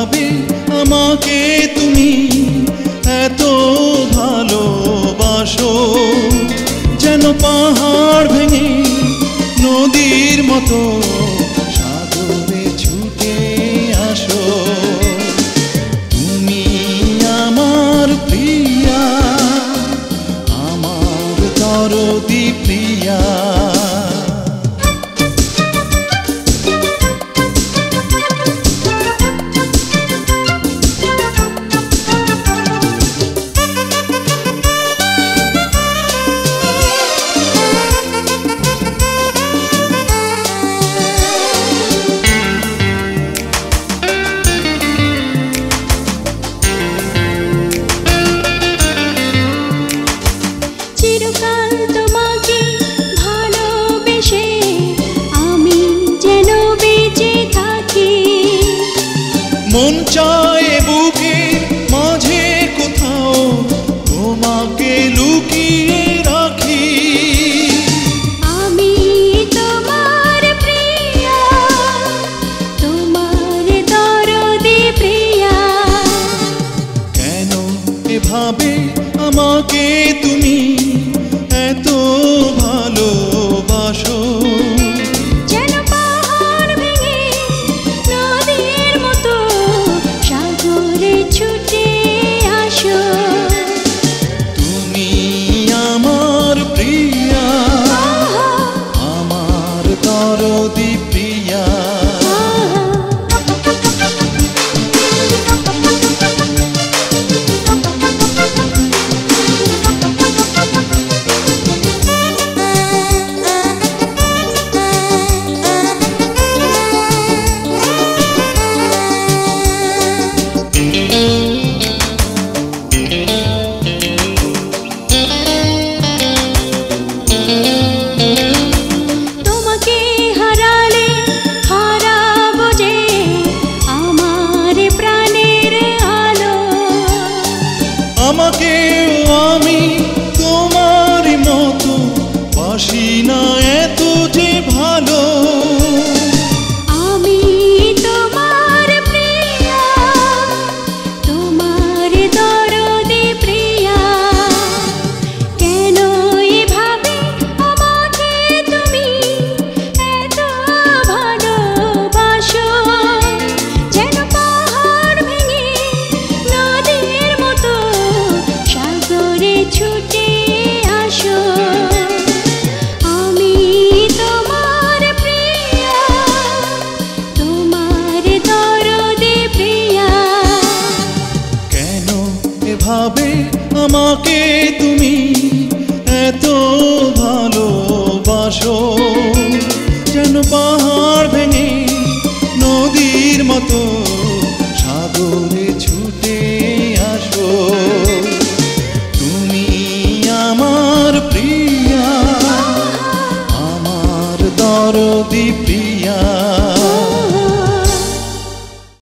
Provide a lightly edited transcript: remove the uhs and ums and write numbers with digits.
এভাবে আমাকে তুমি এত ভালোবাসো, যেন পাহাড় ভেঙে নদীর মতো সাগরে ছুটে আসো। তুমি আমার প্রিয়া, আমার দরদি প্রিয়া। মন চায় বুকের মাঝে কোথাও তোমাকে লুকিয়ে রাখি। আমি তোমার প্রিয়া, তোমার দরদি প্রিয়া। কেন এভাবে আমাকে তুমি এত ভালোবাসো, ছুটে আসো। তুমি আমার প্রিয়া, আমার দরদি প্রিয়া। আমাকেও আমি তোমার মতো বাসি না এত যে ভালো। আমি তোমার প্রিয়া, তোমার দরদি প্রিয়া। কেন এভাবে আমাকে তুমি এত ভালোবাসো, যেন পাহাড় ভেঙে নদীর মতো সাগরে ছুটে আসো। আমি তোমার প্রিয়া, তোমার দরদি প্রিয়া। কেন এভাবে আমাকে তুমি এত ভালোবাসো, যেন পাহাড় ভেঙে নদীর মতো সাগরে ছুটে আসো। তুমি আমার প্রিয়া, আমার দরদি প্রিয়া।